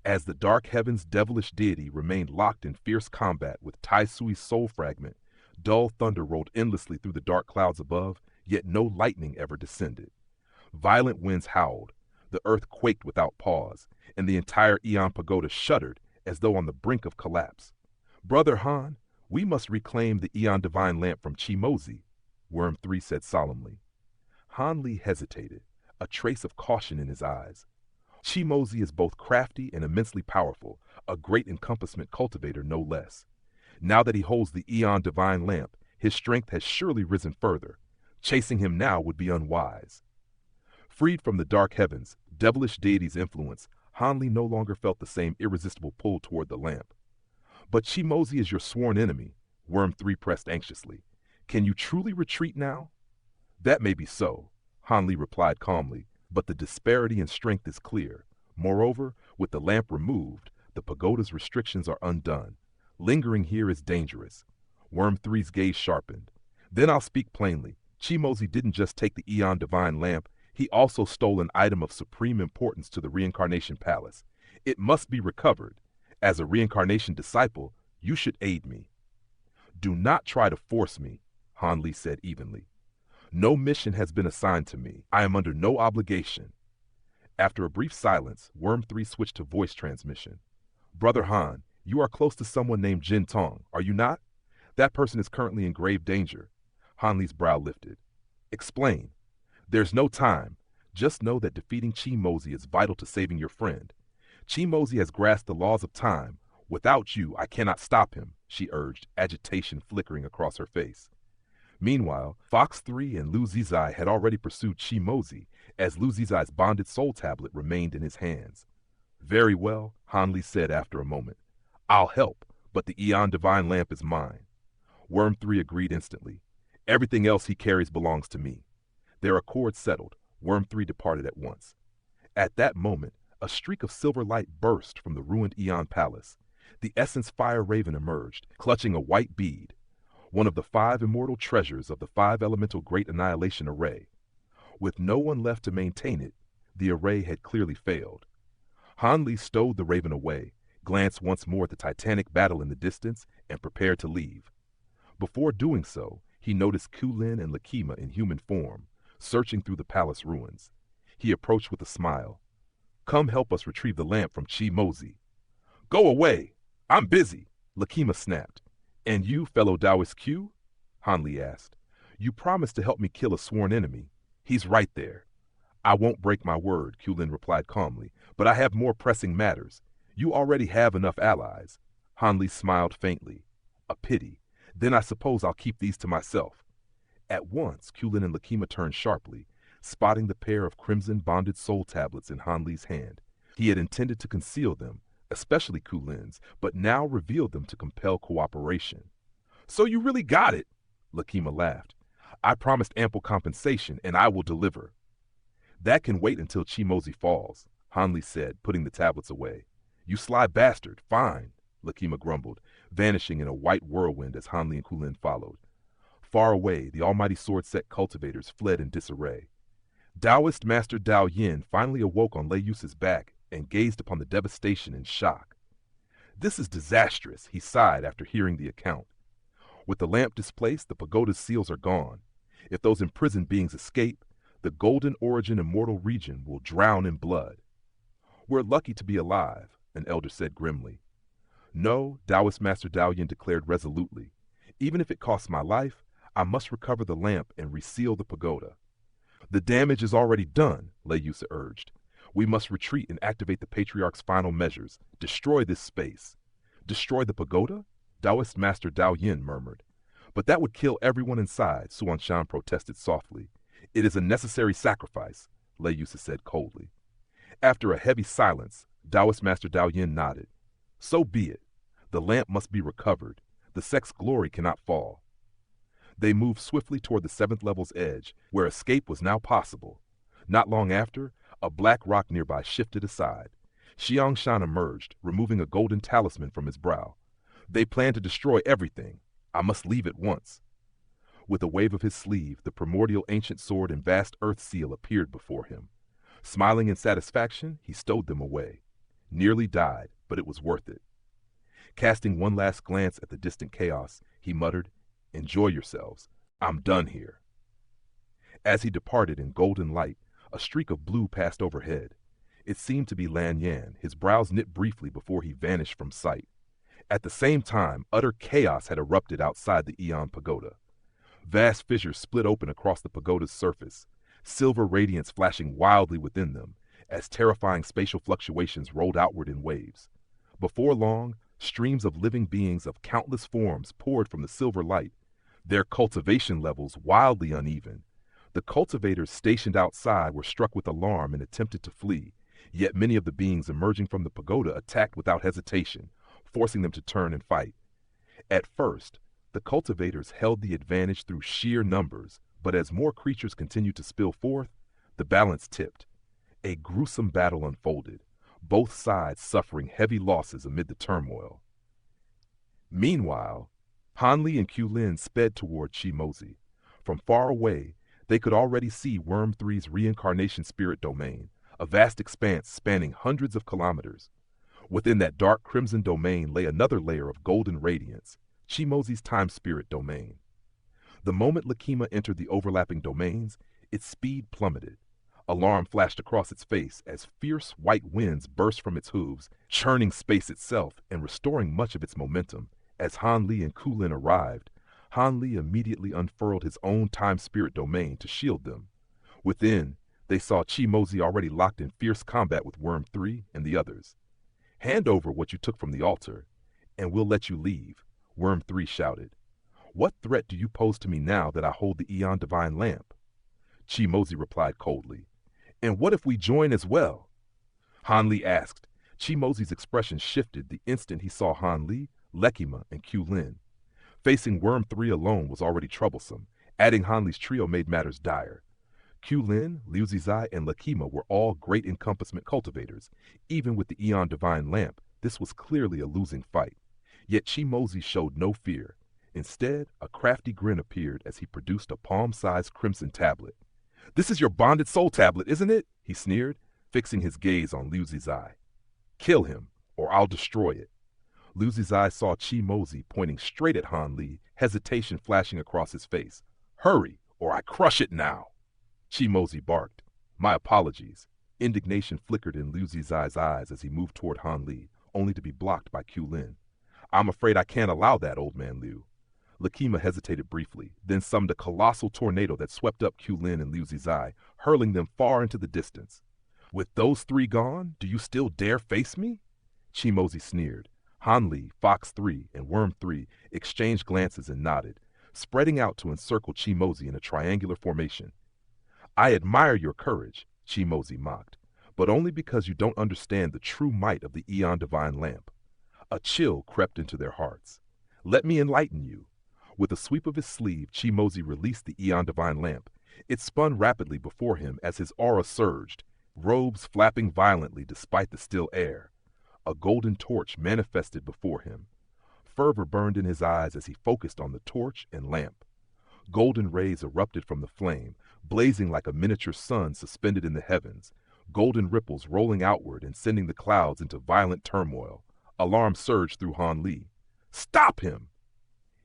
As the dark heaven's devilish deity remained locked in fierce combat with Tai Sui's soul fragment, dull thunder rolled endlessly through the dark clouds above, yet no lightning ever descended. Violent winds howled, the earth quaked without pause, and the entire Aeon Pagoda shuddered as though on the brink of collapse. "Brother Han, we must reclaim the Aeon Divine Lamp from Qi Mozi," Worm 3 said solemnly. Han Li hesitated, a trace of caution in his eyes. Qi Mozi is both crafty and immensely powerful, a great encompassment cultivator no less. Now that he holds the Aeon Divine Lamp, his strength has surely risen further. Chasing him now would be unwise. Freed from the dark heavens, devilish deity's influence, Han Li no longer felt the same irresistible pull toward the lamp. "But Qi Mozi is your sworn enemy," Worm 3 pressed anxiously. "Can you truly retreat now?" "That may be so," Han Li replied calmly, "but the disparity in strength is clear. Moreover, with the lamp removed, the pagoda's restrictions are undone. Lingering here is dangerous." Worm 3's gaze sharpened. "Then I'll speak plainly. Qi Mozi didn't just take the Aeon Divine Lamp, he also stole an item of supreme importance to the Reincarnation Palace. It must be recovered. As a reincarnation disciple, you should aid me." "Do not try to force me," Han Li said evenly. "No mission has been assigned to me. I am under no obligation." After a brief silence, Worm 3 switched to voice transmission. "Brother Han, you are close to someone named Jin Tong, are you not? That person is currently in grave danger." Han Li's brow lifted. "Explain." "There's no time. Just know that defeating Qi Mozi is vital to saving your friend. Qi Mozi has grasped the laws of time. Without you, I cannot stop him," she urged, agitation flickering across her face. Meanwhile, Fox 3 and Lu Zizai had already pursued Qi Mozi, as Lu Zizai's bonded soul tablet remained in his hands. "Very well," Han Li said after a moment. "I'll help, but the Aeon Divine Lamp is mine." Worm 3 agreed instantly. "Everything else he carries belongs to me." Their accord settled, Worm 3 departed at once. At that moment, a streak of silver light burst from the ruined Aeon Palace. The Essence Fire Raven emerged, clutching a white bead, one of the 5 immortal treasures of the 5 elemental Great Annihilation Array. With no one left to maintain it, the array had clearly failed. Han Li stowed the raven away, glanced once more at the titanic battle in the distance, and prepared to leave. Before doing so, he noticed Kulin and Lakima in human form, searching through the palace ruins. He approached with a smile. "Come help us retrieve the lamp from Qi Mozi." "Go away! I'm busy!" Lakima snapped. "And you, fellow Taoist Q?" Han Li asked. "You promised to help me kill a sworn enemy. He's right there." "I won't break my word," Kulin replied calmly, "but I have more pressing matters. You already have enough allies." Han Li smiled faintly. "A pity. Then I suppose I'll keep these to myself." At once, Kulin and Lakima turned sharply, spotting the pair of crimson bonded soul tablets in Han Li's hand. He had intended to conceal them, especially Kulin's, but now revealed them to compel cooperation. "So you really got it," Lakima laughed. "I promised ample compensation, and I will deliver." "That can wait until Qi Mozi falls," Han Li said, putting the tablets away. "You sly bastard, fine," Lakima grumbled, vanishing in a white whirlwind as Han Li and Kulin followed. Far away, the almighty sword set cultivators fled in disarray. Taoist Master Dao Yin finally awoke on Lei Yusa's back and gazed upon the devastation in shock. "This is disastrous," he sighed after hearing the account. "With the lamp displaced, the pagoda's seals are gone. If those imprisoned beings escape, the golden origin immortal region will drown in blood." "We're lucky to be alive," an elder said grimly. "No," Taoist Master Dao Yin declared resolutely. "Even if it costs my life, I must recover the lamp and reseal the pagoda." "The damage is already done," Lei Yusa urged. "We must retreat and activate the Patriarch's final measures. Destroy this space." "Destroy the pagoda?" Taoist Master Dao Yin murmured. "But that would kill everyone inside," Suanshan protested softly. "It is a necessary sacrifice," Lei Yusa said coldly. After a heavy silence, Taoist Master Dao Yin nodded. "So be it. The lamp must be recovered. The sect's glory cannot fall." They moved swiftly toward the 7th level's edge, where escape was now possible. Not long after, a black rock nearby shifted aside. Xiangshan emerged, removing a golden talisman from his brow. "They plan to destroy everything. I must leave at once." With a wave of his sleeve, the primordial ancient sword and vast earth seal appeared before him. Smiling in satisfaction, he stowed them away. Nearly died, but it was worth it. Casting one last glance at the distant chaos, he muttered, "Enjoy yourselves. I'm done here." As he departed in golden light, a streak of blue passed overhead. It seemed to be Lan Yan, his brows knit briefly before he vanished from sight. At the same time, utter chaos had erupted outside the Aeon Pagoda. Vast fissures split open across the pagoda's surface, silver radiance flashing wildly within them, as terrifying spatial fluctuations rolled outward in waves. Before long, streams of living beings of countless forms poured from the silver light, their cultivation levels wildly uneven. The cultivators stationed outside were struck with alarm and attempted to flee, yet many of the beings emerging from the pagoda attacked without hesitation, forcing them to turn and fight. At first, the cultivators held the advantage through sheer numbers, but as more creatures continued to spill forth, the balance tipped. A gruesome battle unfolded, both sides suffering heavy losses amid the turmoil. Meanwhile, Hanli and Qilin sped toward Qi Mozi. From far away, they could already see Worm 3's reincarnation spirit domain, a vast expanse spanning hundreds of kilometers. Within that dark crimson domain lay another layer of golden radiance, Qi Mozi's time spirit domain. The moment Lakima entered the overlapping domains, its speed plummeted. Alarm flashed across its face as fierce white winds burst from its hooves, churning space itself and restoring much of its momentum. As Hanli and Qilin arrived, Hanli immediately unfurled his own time spirit domain to shield them. Within, they saw Qi Mozi already locked in fierce combat with Worm 3 and the others. "Hand over what you took from the altar, and we'll let you leave," Worm 3 shouted. "What threat do you pose to me now that I hold the Aeon Divine Lamp?" Qi Mozi replied coldly, "And what if we join as well?" Hanli asked. Qi Mozi's expression shifted the instant he saw Hanli, Lekima, and Qilin. Facing Worm 3 alone was already troublesome. Adding Hanli's trio made matters dire. Qilin, Liu Zizai, and Lekima were all great encompassment cultivators. Even with the Aeon Divine Lamp, this was clearly a losing fight. Yet Qi Mozi showed no fear. Instead, a crafty grin appeared as he produced a palm-sized crimson tablet. "This is your bonded soul tablet, isn't it?" he sneered, fixing his gaze on Liu Zizai. "Kill him, or I'll destroy it." Liu Zizai saw Qi Mozi pointing straight at Hanli, hesitation flashing across his face. "Hurry, or I crush it now!" Qi Mozi barked. "My apologies." Indignation flickered in Liu Zizai's eyes as he moved toward Hanli, only to be blocked by Qilin. "I'm afraid I can't allow that, old man Liu." Lakima hesitated briefly, then summoned a colossal tornado that swept up Qilin and Liu Zizai, hurling them far into the distance. "With those three gone, do you still dare face me?" Qi Mozi sneered. Hanli, Fox 3, and Worm 3 exchanged glances and nodded, spreading out to encircle Qi Mozi in a triangular formation. "I admire your courage," Qi Mozi mocked, "but only because you don't understand the true might of the Aeon Divine Lamp." A chill crept into their hearts. "Let me enlighten you." With a sweep of his sleeve, Qi Mozi released the Aeon Divine Lamp. It spun rapidly before him as his aura surged, robes flapping violently despite the still air. A golden torch manifested before him. Fervor burned in his eyes as he focused on the torch and lamp. Golden rays erupted from the flame, blazing like a miniature sun suspended in the heavens, golden ripples rolling outward and sending the clouds into violent turmoil. Alarm surged through Hanli. "Stop him!"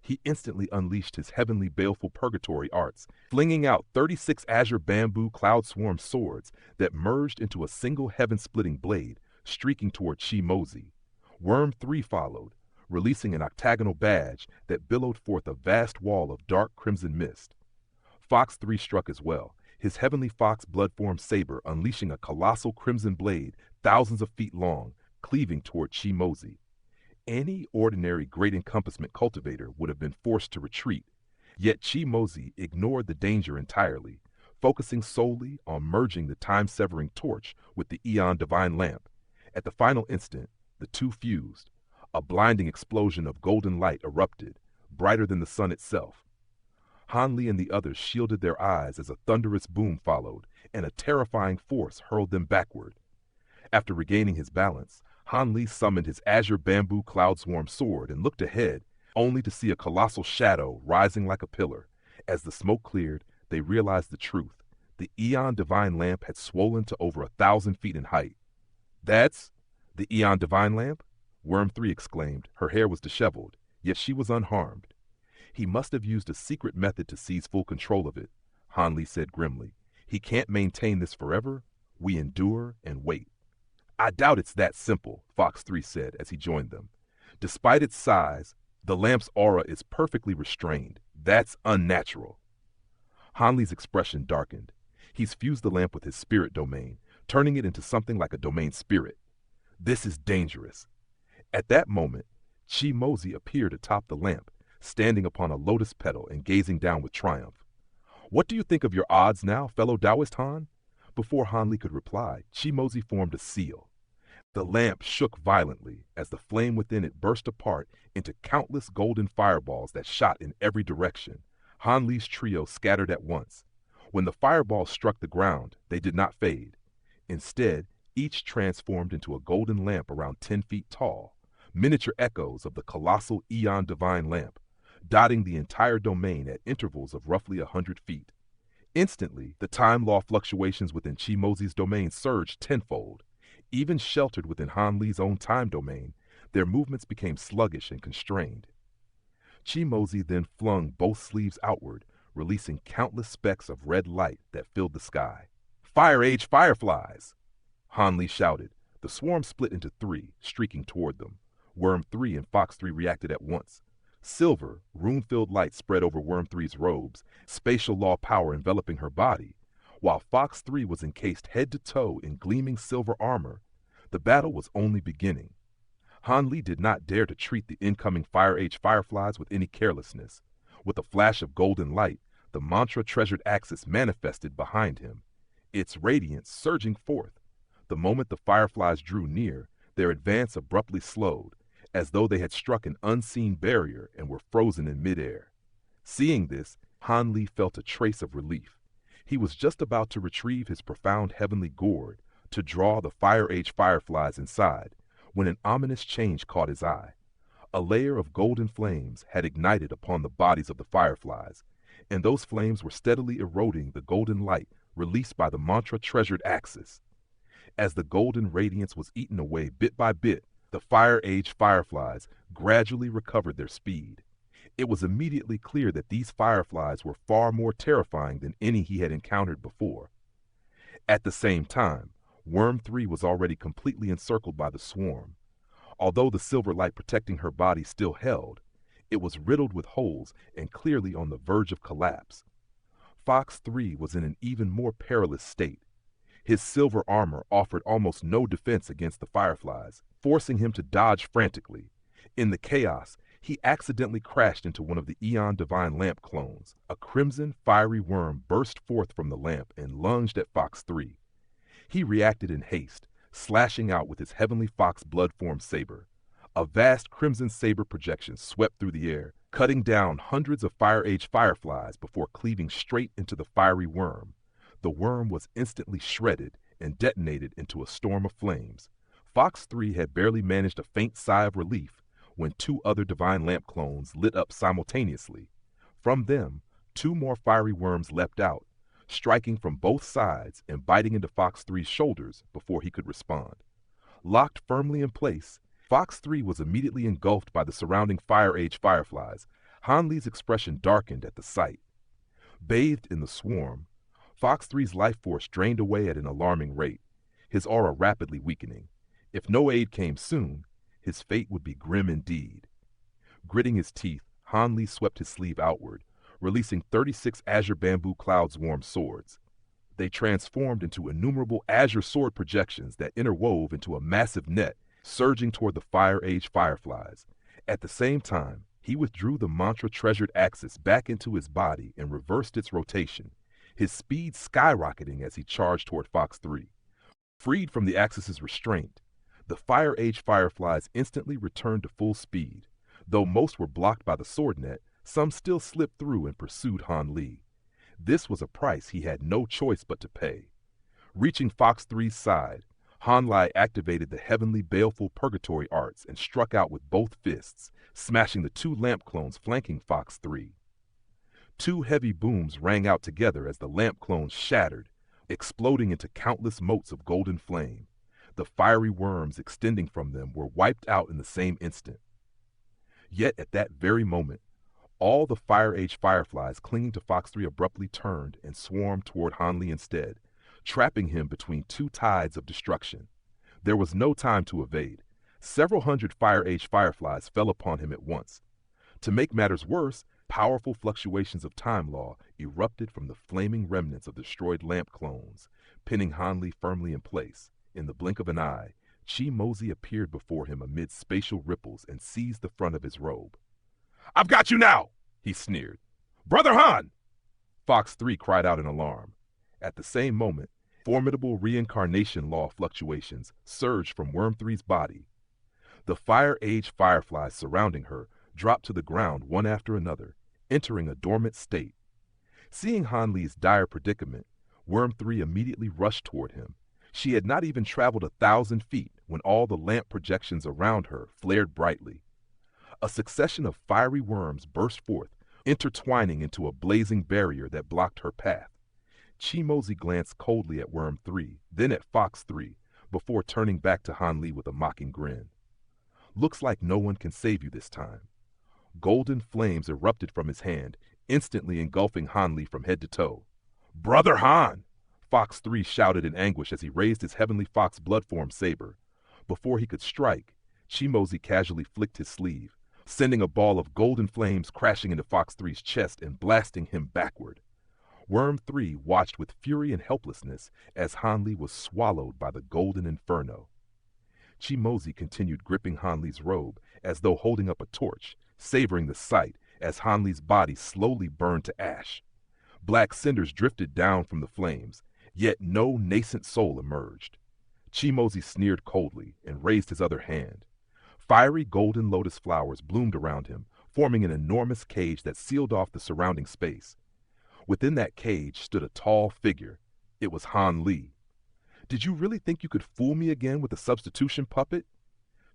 He instantly unleashed his heavenly baleful purgatory arts, flinging out 36 azure bamboo cloud swarm swords that merged into a single heaven-splitting blade, streaking toward Qi Mozi. Worm 3 followed, releasing an octagonal badge that billowed forth a vast wall of dark crimson mist. Fox 3 struck as well, his heavenly fox blood-formed saber unleashing a colossal crimson blade thousands of feet long, cleaving toward Qi Mozi. Any ordinary great encompassment cultivator would have been forced to retreat, yet Qi Mozi ignored the danger entirely, focusing solely on merging the time-severing torch with the Aeon Divine Lamp. At the final instant, the two fused. A blinding explosion of golden light erupted, brighter than the sun itself. Hanli and the others shielded their eyes as a thunderous boom followed, and a terrifying force hurled them backward. After regaining his balance, Hanli summoned his azure bamboo cloud swarm sword and looked ahead, only to see a colossal shadow rising like a pillar. As the smoke cleared, they realized the truth. The Aeon Divine Lamp had swollen to over 1,000 feet in height. The Eon Divine Lamp? Worm 3 exclaimed. Her hair was disheveled, yet she was unharmed. He must have used a secret method to seize full control of it, Han Li said grimly. He can't maintain this forever. We endure and wait. I doubt it's that simple, Fox 3 said as he joined them. Despite its size, the lamp's aura is perfectly restrained. That's unnatural. Han Li's expression darkened. He's fused the lamp with his spirit domain, turning it into something like a domain spirit. This is dangerous. At that moment, Qi Mozi appeared atop the lamp, standing upon a lotus petal and gazing down with triumph. What do you think of your odds now, fellow Taoist Han? Before Han Li could reply, Qi Mozi formed a seal. The lamp shook violently as the flame within it burst apart into countless golden fireballs that shot in every direction. Han Li's trio scattered at once. When the fireballs struck the ground, they did not fade. Instead, each transformed into a golden lamp around 10 feet tall, miniature echoes of the colossal Eon Divine Lamp, dotting the entire domain at intervals of roughly 100 feet. Instantly, the time law fluctuations within Qi Mozi's domain surged tenfold. Even sheltered within Han Li's own time domain, their movements became sluggish and constrained. Qi Mozi then flung both sleeves outward, releasing countless specks of red light that filled the sky. Fire Age fireflies! Han Li shouted. The swarm split into 3, streaking toward them. Worm 3 and Fox 3 reacted at once. Silver, rune-filled light spread over Worm 3's robes, spatial law power enveloping her body. While Fox 3 was encased head to toe in gleaming silver armor, the battle was only beginning. Han Li did not dare to treat the incoming Fire Age fireflies with any carelessness. With a flash of golden light, the mantra-treasured axis manifested behind him, its radiance surging forth. The moment the fireflies drew near, their advance abruptly slowed, as though they had struck an unseen barrier and were frozen in midair. Seeing this, Han Li felt a trace of relief. He was just about to retrieve his profound heavenly gourd to draw the Fire Age fireflies inside, when an ominous change caught his eye. A layer of golden flames had ignited upon the bodies of the fireflies, and those flames were steadily eroding the golden light released by the mantra-treasured axis. As the golden radiance was eaten away bit by bit, the Fire Age fireflies gradually recovered their speed. It was immediately clear that these fireflies were far more terrifying than any he had encountered before. At the same time, Worm 3 was already completely encircled by the swarm. Although the silver light protecting her body still held, it was riddled with holes and clearly on the verge of collapse. Fox 3 was in an even more perilous state. His silver armor offered almost no defense against the fireflies, forcing him to dodge frantically. In the chaos, he accidentally crashed into one of the Eon Divine Lamp clones. A crimson, fiery worm burst forth from the lamp and lunged at Fox 3. He reacted in haste, slashing out with his heavenly fox blood-formed saber. A vast crimson saber projection swept through the air, cutting down hundreds of Fire Age fireflies before cleaving straight into the fiery worm. The worm was instantly shredded and detonated into a storm of flames. Fox 3 had barely managed a faint sigh of relief when 2 other Divine Lamp clones lit up simultaneously. From them, 2 more fiery worms leapt out, striking from both sides and biting into Fox 3's shoulders before he could respond. Locked firmly in place, Fox 3 was immediately engulfed by the surrounding Fire Age fireflies. Han Li's expression darkened at the sight. Bathed in the swarm, Fox 3's life force drained away at an alarming rate, his aura rapidly weakening. If no aid came soon, his fate would be grim indeed. Gritting his teeth, Han Li swept his sleeve outward, releasing 36 azure bamboo cloud swarm swords. They transformed into innumerable azure sword projections that interwove into a massive net, surging toward the Fire Age fireflies. At the same time, he withdrew the mantra-treasured axis back into his body and reversed its rotation, his speed skyrocketing as he charged toward Fox 3. Freed from the axis's restraint, the Fire Age fireflies instantly returned to full speed. Though most were blocked by the sword net, some still slipped through and pursued Han Li. This was a price he had no choice but to pay. Reaching Fox 3's side, Han Li activated the heavenly baleful purgatory arts and struck out with both fists, smashing the 2 lamp clones flanking Fox 3. 2 heavy booms rang out together as the lamp clones shattered, exploding into countless motes of golden flame. The fiery worms extending from them were wiped out in the same instant. Yet at that very moment, all the Fire Age fireflies clinging to Fox 3 abruptly turned and swarmed toward Hanli instead, trapping him between two tides of destruction. There was no time to evade. Several hundred Fire Age fireflies fell upon him at once. To make matters worse, powerful fluctuations of time law erupted from the flaming remnants of destroyed lamp clones, pinning Hanli firmly in place. In the blink of an eye, Qi Mozi appeared before him amid spatial ripples and seized the front of his robe. "I've got you now!" he sneered. "Brother Han!" Fox 3 cried out in alarm. At the same moment, formidable reincarnation law fluctuations surged from Worm 3's body. The Fire Age fireflies surrounding her dropped to the ground one after another, entering a dormant state. Seeing Hanli's dire predicament, Worm 3 immediately rushed toward him. She had not even traveled 1,000 feet when all the lamp projections around her flared brightly. A succession of fiery worms burst forth, intertwining into a blazing barrier that blocked her path. Qi Mozi glanced coldly at Worm 3, then at Fox 3, before turning back to Hanli with a mocking grin. "Looks like no one can save you this time." Golden flames erupted from his hand, instantly engulfing Hanli from head to toe. "Brother Han!" Fox 3 shouted in anguish as he raised his heavenly fox blood-form saber. Before he could strike, Qi Mozi casually flicked his sleeve, sending a ball of golden flames crashing into Fox 3's chest and blasting him backward. Worm 3 watched with fury and helplessness as Hanli was swallowed by the golden inferno. Qi Mozi continued gripping Hanli's robe as though holding up a torch, savoring the sight as Hanli's body slowly burned to ash. Black cinders drifted down from the flames, yet no nascent soul emerged. Qi Mozi sneered coldly and raised his other hand. Fiery golden lotus flowers bloomed around him, forming an enormous cage that sealed off the surrounding space. Within that cage stood a tall figure. It was Hanli. "Did you really think you could fool me again with a substitution puppet?"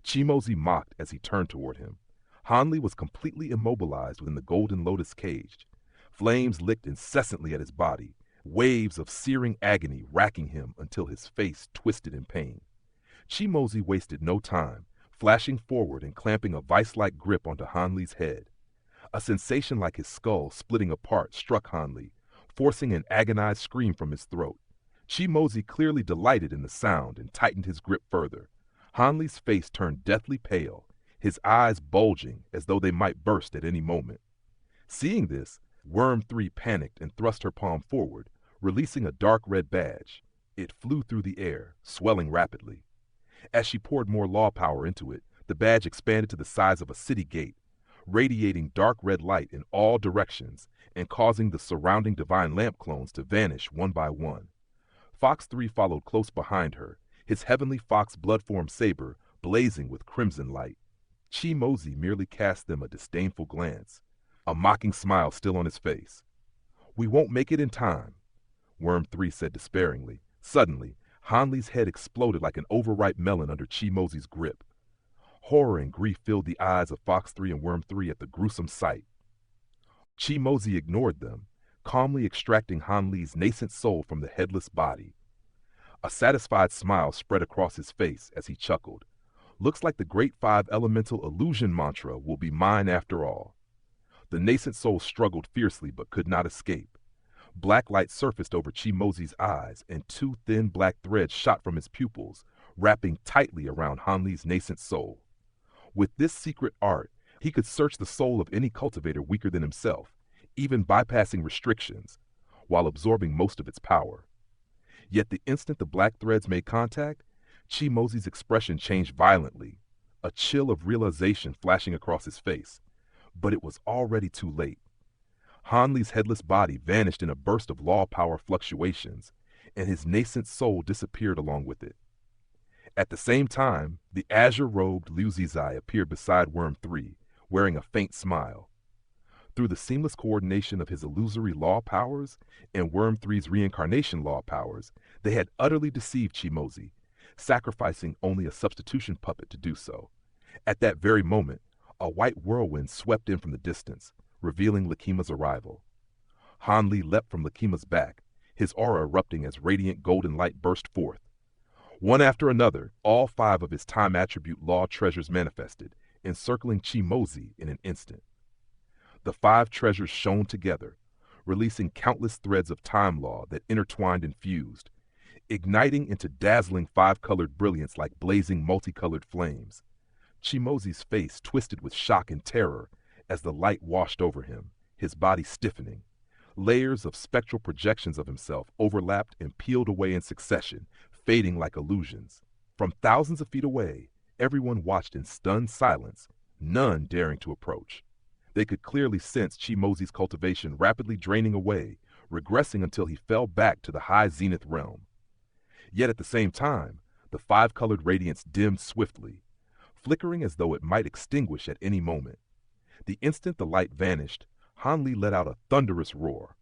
Qi Mozi mocked as he turned toward him. Hanli was completely immobilized within the golden lotus cage. Flames licked incessantly at his body, waves of searing agony racking him until his face twisted in pain. Qi Mozi wasted no time, flashing forward and clamping a vice-like grip onto Hanli's head. A sensation like his skull splitting apart struck Hanli, forcing an agonized scream from his throat. Qi Mozi clearly delighted in the sound and tightened his grip further. Hanli's face turned deathly pale, his eyes bulging as though they might burst at any moment. Seeing this, Worm 3 panicked and thrust her palm forward, releasing a dark red badge. It flew through the air, swelling rapidly. As she poured more law power into it, the badge expanded to the size of a city gate, radiating dark red light in all directions and causing the surrounding divine lamp clones to vanish one by one. Fox 3 followed close behind her, his heavenly fox blood-form saber blazing with crimson light. Qi Mozi merely cast them a disdainful glance, a mocking smile still on his face. "We won't make it in time," Worm 3 said despairingly. Suddenly, Hanli's head exploded like an overripe melon under Qi Mozi's grip. Horror and grief filled the eyes of Fox 3 and Worm 3 at the gruesome sight. Qi Mozi ignored them, calmly extracting Hanli's nascent soul from the headless body. A satisfied smile spread across his face as he chuckled. "Looks like the Great Five Elemental Illusion mantra will be mine after all." The nascent soul struggled fiercely but could not escape. Black light surfaced over Qi Mozi's eyes, and two thin black threads shot from his pupils, wrapping tightly around Hanli's nascent soul. With this secret art, he could search the soul of any cultivator weaker than himself, even bypassing restrictions, while absorbing most of its power. Yet the instant the black threads made contact, Qi Mozi's expression changed violently, a chill of realization flashing across his face. But it was already too late. Hanli's headless body vanished in a burst of law power fluctuations, and his nascent soul disappeared along with it. At the same time, the azure-robed Liu Zizai appeared beside Worm 3, wearing a faint smile. Through the seamless coordination of his illusory law powers and Worm 3's reincarnation law powers, they had utterly deceived Qi Mozi, sacrificing only a substitution puppet to do so. At that very moment, a white whirlwind swept in from the distance, revealing Lakima's arrival. Hanli leapt from Lakima's back, his aura erupting as radiant golden light burst forth. One after another, all 5 of his time attribute law treasures manifested, encircling Qi Mozi in an instant. The 5 treasures shone together, releasing countless threads of time law that intertwined and fused, igniting into dazzling 5-colored brilliance like blazing multicolored flames. Qi Mozi's face twisted with shock and terror as the light washed over him, his body stiffening. Layers of spectral projections of himself overlapped and peeled away in succession, fading like illusions. From thousands of feet away, everyone watched in stunned silence, none daring to approach. They could clearly sense Qi Mozi's cultivation rapidly draining away, regressing until he fell back to the high zenith realm. Yet at the same time, the 5-colored radiance dimmed swiftly, flickering as though it might extinguish at any moment. The instant the light vanished, Han Li let out a thunderous roar.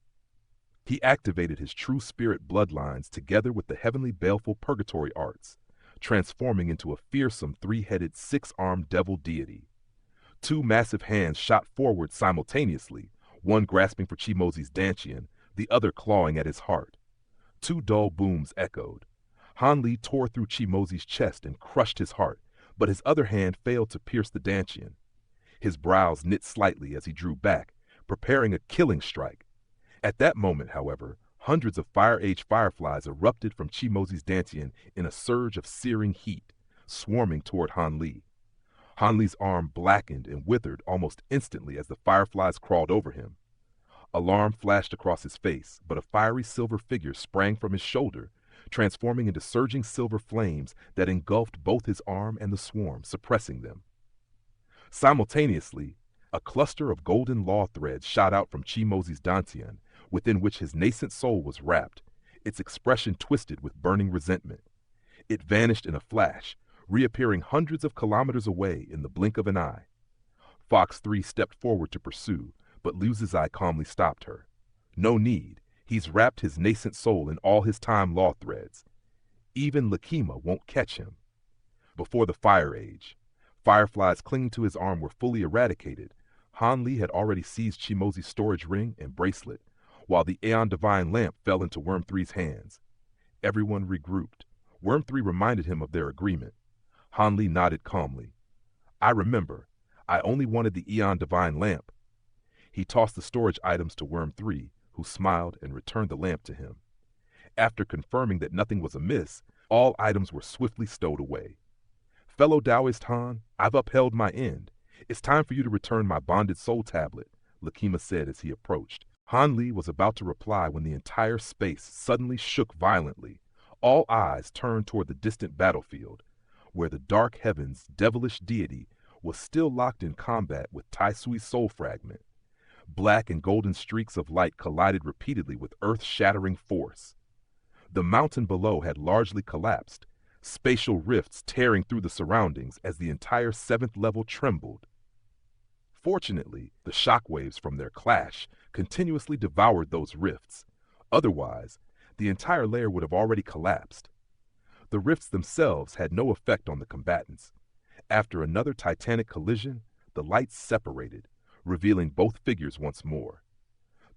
He activated his true spirit bloodlines together with the heavenly baleful purgatory arts, transforming into a fearsome 3-headed, 6-armed devil deity. 2 massive hands shot forward simultaneously, one grasping for Qi Mozi's dantian, the other clawing at his heart. 2 dull booms echoed. Han Li tore through Qi Mozi's chest and crushed his heart, but his other hand failed to pierce the dantian. His brows knit slightly as he drew back, preparing a killing strike. At that moment, however, hundreds of Fire Age fireflies erupted from Qi Mozi's dantian in a surge of searing heat, swarming toward Han Li. Han Li's arm blackened and withered almost instantly as the fireflies crawled over him. Alarm flashed across his face, but a fiery silver figure sprang from his shoulder, transforming into surging silver flames that engulfed both his arm and the swarm, suppressing them. Simultaneously, a cluster of golden law threads shot out from Qi Mozi's dantian, within which his nascent soul was wrapped, its expression twisted with burning resentment. It vanished in a flash, reappearing hundreds of kilometers away in the blink of an eye. Fox 3 stepped forward to pursue, but Liu Zizai calmly stopped her. No need. He's wrapped his nascent soul in all his time law threads. Even Lakima won't catch him. Before the Fire Age, fireflies clinging to his arm were fully eradicated. Han Li had already seized Qi Mozi's storage ring and bracelet, while the Aeon Divine lamp fell into Worm 3's hands. Everyone regrouped. Worm 3 reminded him of their agreement. Han Li nodded calmly. I remember. I only wanted the Aeon Divine lamp. He tossed the storage items to Worm 3, who smiled and returned the lamp to him. After confirming that nothing was amiss, all items were swiftly stowed away. Fellow Taoist Han, I've upheld my end. It's time for you to return my bonded soul tablet, Lakima said as he approached. Han Li was about to reply when the entire space suddenly shook violently. All eyes turned toward the distant battlefield, where the dark heavens' devilish deity was still locked in combat with Tai Sui's soul fragment. Black and golden streaks of light collided repeatedly with earth-shattering force. The mountain below had largely collapsed, spatial rifts tearing through the surroundings as the entire 7th level trembled. Fortunately, the shockwaves from their clash continuously devoured those rifts. Otherwise, the entire layer would have already collapsed. The rifts themselves had no effect on the combatants. After another titanic collision, the lights separated, revealing both figures once more.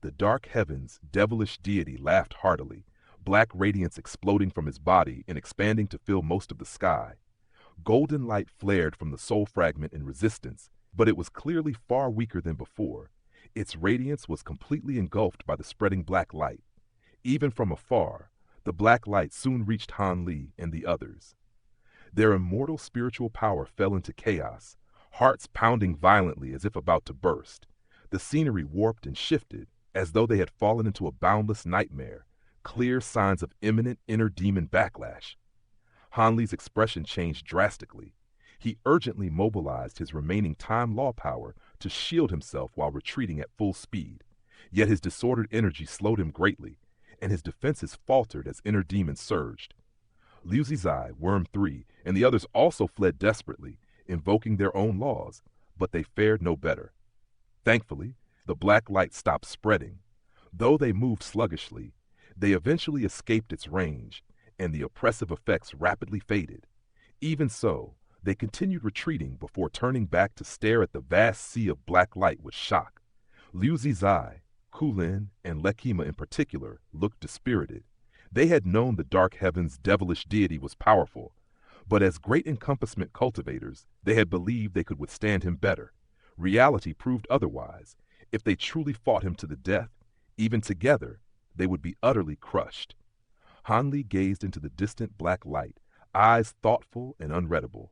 The dark heavens' devilish deity laughed heartily, black radiance exploding from his body and expanding to fill most of the sky. Golden light flared from the soul fragment in resistance, but it was clearly far weaker than before. Its radiance was completely engulfed by the spreading black light. Even from afar, the black light soon reached Han Li and the others. Their immortal spiritual power fell into chaos, hearts pounding violently as if about to burst. The scenery warped and shifted, as though they had fallen into a boundless nightmare, clear signs of imminent inner demon backlash. Han Li's expression changed drastically. He urgently mobilized his remaining time law power to shield himself while retreating at full speed. Yet his disordered energy slowed him greatly, and his defenses faltered as inner demons surged. Liu Zizai, Worm 3, and the others also fled desperately, invoking their own laws, but they fared no better. Thankfully, the black light stopped spreading. Though they moved sluggishly, they eventually escaped its range, and the oppressive effects rapidly faded. Even so, they continued retreating before turning back to stare at the vast sea of black light with shock. Liu Zizai, Kulin, and Lakima in particular looked dispirited. They had known the dark heaven's devilish deity was powerful, but as great encompassment cultivators, they had believed they could withstand him better. Reality proved otherwise. If they truly fought him to the death, even together, they would be utterly crushed. Hanli gazed into the distant black light, eyes thoughtful and unreadable.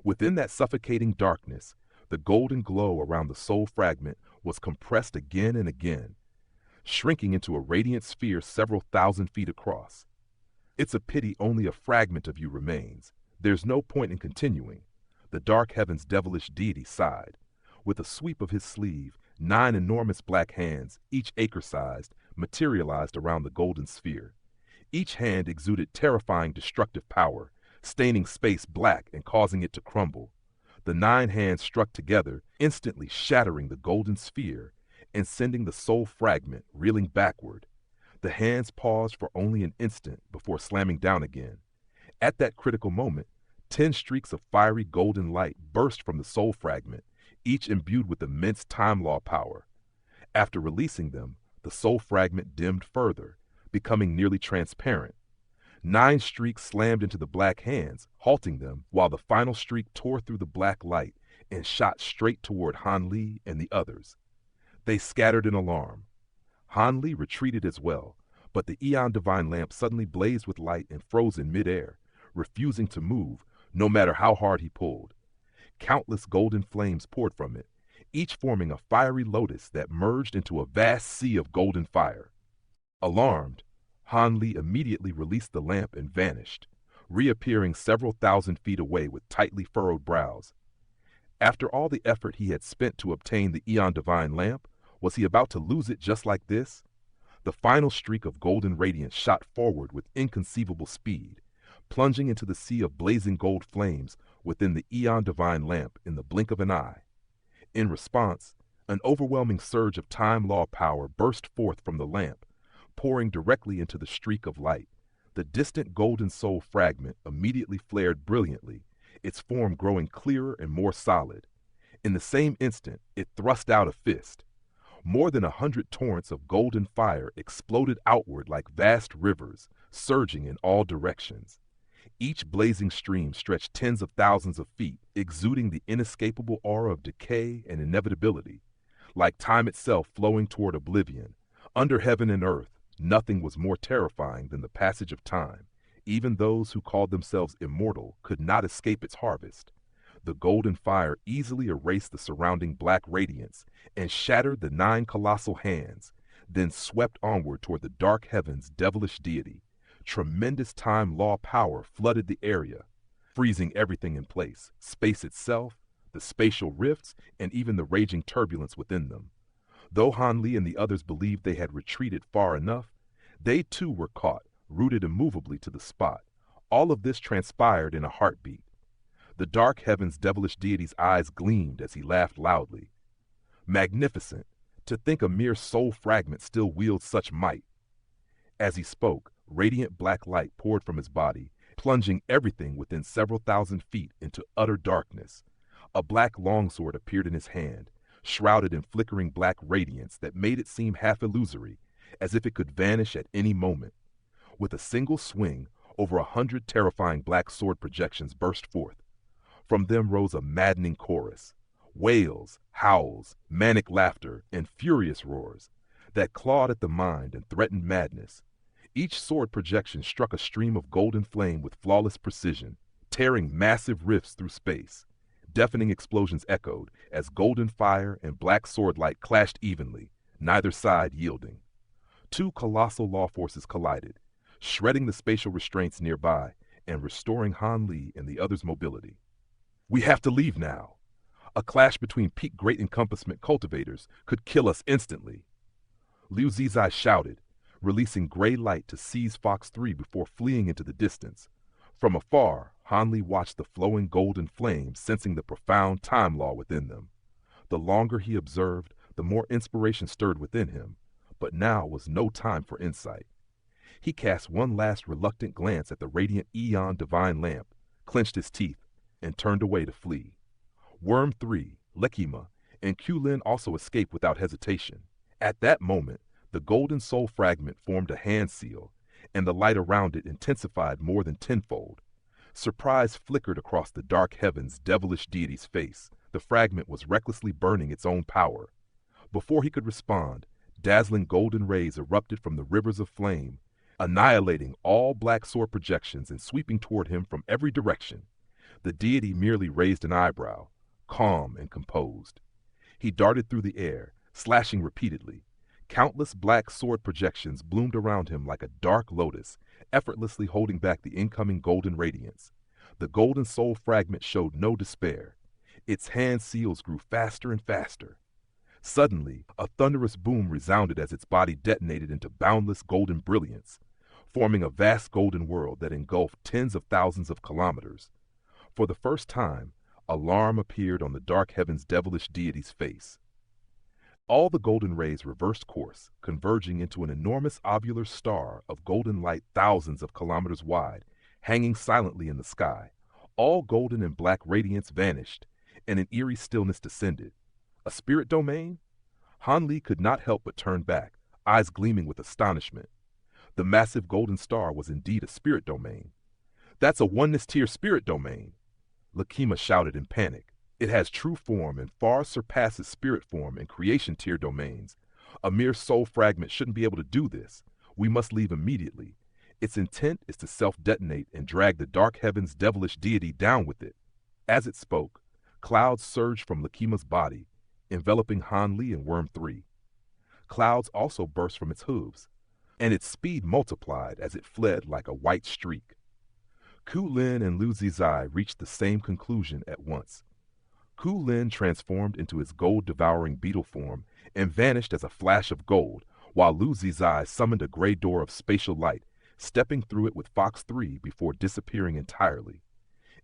Within that suffocating darkness, the golden glow around the soul fragment was compressed again and again, shrinking into a radiant sphere several thousand feet across. It's a pity only a fragment of you remains. There's no point in continuing. The dark heaven's devilish deity sighed. With a sweep of his sleeve, 9 enormous black hands, each acre-sized, materialized around the golden sphere. Each hand exuded terrifying destructive power, staining space black and causing it to crumble. The 9 hands struck together, instantly shattering the golden sphere and sending the soul fragment reeling backward. The hands paused for only an instant before slamming down again. At that critical moment, 10 streaks of fiery golden light burst from the soul fragment, each imbued with immense time law power. After releasing them, the soul fragment dimmed further, becoming nearly transparent. 9 streaks slammed into the black hands, halting them, while the final streak tore through the black light and shot straight toward Hanli and the others. They scattered in alarm. Hanli retreated as well, but the Eon Divine Lamp suddenly blazed with light and froze in midair, refusing to move, no matter how hard he pulled. Countless golden flames poured from it, each forming a fiery lotus that merged into a vast sea of golden fire. Alarmed, Hanli immediately released the lamp and vanished, reappearing several thousand feet away with tightly furrowed brows. After all the effort he had spent to obtain the Eon Divine Lamp, was he about to lose it just like this? The final streak of golden radiance shot forward with inconceivable speed, plunging into the sea of blazing gold flames within the Eon Divine Lamp in the blink of an eye. In response, an overwhelming surge of time law power burst forth from the lamp, pouring directly into the streak of light. The distant golden soul fragment immediately flared brilliantly, its form growing clearer and more solid. In the same instant, it thrust out a fist. More than 100 torrents of golden fire exploded outward like vast rivers, surging in all directions. Each blazing stream stretched tens of thousands of feet, exuding the inescapable aura of decay and inevitability. Like time itself flowing toward oblivion, under heaven and earth, nothing was more terrifying than the passage of time. Even those who called themselves immortal could not escape its harvest. The golden fire easily erased the surrounding black radiance and shattered the 9 colossal hands, then swept onward toward the dark heaven's devilish deity. Tremendous time law power flooded the area, freezing everything in place, space itself, the spatial rifts, and even the raging turbulence within them. Though Hanli and the others believed they had retreated far enough, they too were caught, rooted immovably to the spot. All of this transpired in a heartbeat. The dark heaven's devilish deity's eyes gleamed as he laughed loudly. Magnificent! To think a mere soul fragment still wields such might. As he spoke, radiant black light poured from his body, plunging everything within several thousand feet into utter darkness. A black longsword appeared in his hand, shrouded in flickering black radiance that made it seem half illusory, as if it could vanish at any moment. With a single swing, over 100 terrifying black sword projections burst forth. From them rose a maddening chorus. Wails, howls, manic laughter, and furious roars that clawed at the mind and threatened madness. Each sword projection struck a stream of golden flame with flawless precision, tearing massive rifts through space. Deafening explosions echoed as golden fire and black sword light clashed evenly, neither side yielding. 2 colossal law forces collided, shredding the spatial restraints nearby and restoring Hanli and the others' mobility. We have to leave now. A clash between peak great encompassment cultivators could kill us instantly. Liu Zizai shouted, releasing gray light to seize Fox 3 before fleeing into the distance. From afar, Hanli watched the flowing golden flames, sensing the profound time law within them. The longer he observed, the more inspiration stirred within him, but now was no time for insight. He cast one last reluctant glance at the radiant Eon Divine Lamp, clenched his teeth, and turned away to flee. Worm 3, Lekima, and Qulin also escaped without hesitation. At that moment, the golden soul fragment formed a hand seal, and the light around it intensified more than tenfold. Surprise flickered across the dark heavens' devilish deity's face. The fragment was recklessly burning its own power. Before he could respond, dazzling golden rays erupted from the rivers of flame, annihilating all black sword projections and sweeping toward him from every direction. The deity merely raised an eyebrow, calm and composed. He darted through the air, slashing repeatedly. Countless black sword projections bloomed around him like a dark lotus, effortlessly holding back the incoming golden radiance. The golden soul fragment showed no despair. Its hand seals grew faster and faster. Suddenly, a thunderous boom resounded as its body detonated into boundless golden brilliance, forming a vast golden world that engulfed tens of thousands of kilometers. For the first time, alarm appeared on the dark heaven's devilish deity's face. All the golden rays reversed course, converging into an enormous ovular star of golden light thousands of kilometers wide, hanging silently in the sky. All golden and black radiance vanished, and an eerie stillness descended. A spirit domain? Han Li could not help but turn back, eyes gleaming with astonishment. The massive golden star was indeed a spirit domain. "That's a oneness-tier spirit domain," Lakima shouted in panic. "It has true form and far surpasses spirit form and creation tier domains. A mere soul fragment shouldn't be able to do this. We must leave immediately. Its intent is to self-detonate and drag the dark heaven's devilish deity down with it." As it spoke, clouds surged from Lakima's body, enveloping Han Li and Worm 3. Clouds also burst from its hooves, and its speed multiplied as it fled like a white streak. Ku Lin and Lu Zizai reached the same conclusion at once. Ku Lin transformed into his gold-devouring beetle form and vanished as a flash of gold, while Lu Zizai summoned a gray door of spatial light, stepping through it with Fox 3 before disappearing entirely.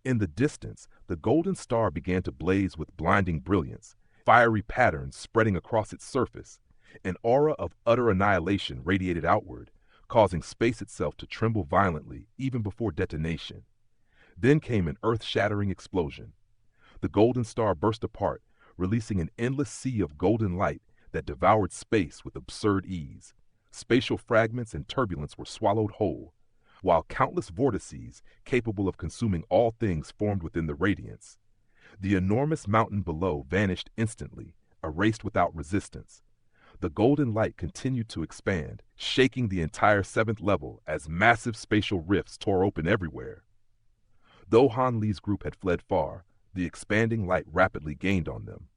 In the distance, the golden star began to blaze with blinding brilliance, fiery patterns spreading across its surface. An aura of utter annihilation radiated outward, causing space itself to tremble violently even before detonation. Then came an earth-shattering explosion. The golden star burst apart, releasing an endless sea of golden light that devoured space with absurd ease. Spatial fragments and turbulence were swallowed whole, while countless vortices, capable of consuming all things, formed within the radiance. The enormous mountain below vanished instantly, erased without resistance. The golden light continued to expand, shaking the entire 7th level as massive spatial rifts tore open everywhere. Though Han Li's group had fled far, the expanding light rapidly gained on them.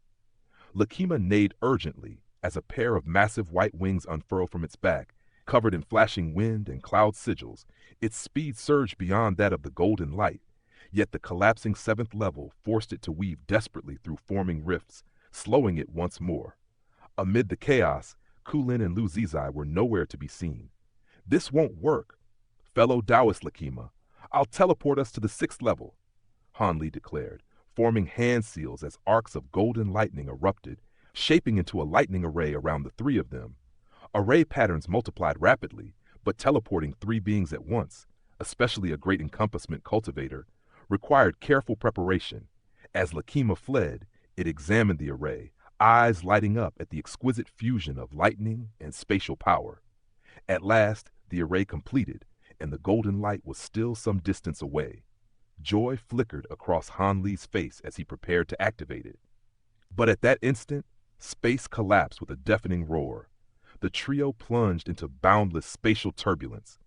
Lakima neighed urgently as a pair of massive white wings unfurled from its back, covered in flashing wind and cloud sigils. Its speed surged beyond that of the golden light, yet the collapsing 7th level forced it to weave desperately through forming rifts, slowing it once more. Amid the chaos, Ku Lin and Lu Zizai were nowhere to be seen. "This won't work. Fellow Taoist Lakima, I'll teleport us to the 6th level," Han Li declared, forming hand seals as arcs of golden lightning erupted, shaping into a lightning array around the 3 of them. Array patterns multiplied rapidly, but teleporting 3 beings at once, especially a great encompassment cultivator, required careful preparation. As Lakima fled, it examined the array, eyes lighting up at the exquisite fusion of lightning and spatial power. At last, the array completed, and the golden light was still some distance away. Joy flickered across Han Li's face as he prepared to activate it. But at that instant, space collapsed with a deafening roar. The trio plunged into boundless spatial turbulence.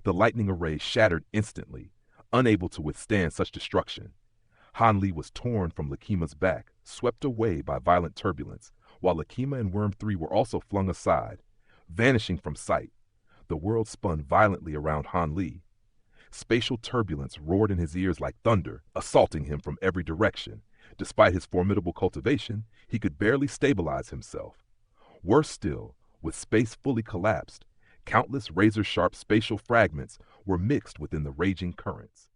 The lightning array shattered instantly, unable to withstand such destruction. Han Li was torn from Lakima's back, swept away by violent turbulence, while Lakima and Worm 3 were also flung aside, vanishing from sight. The world spun violently around Han Li. Spatial turbulence roared in his ears like thunder, assaulting him from every direction. Despite his formidable cultivation, he could barely stabilize himself. Worse still, with space fully collapsed, countless razor-sharp spatial fragments were mixed within the raging currents.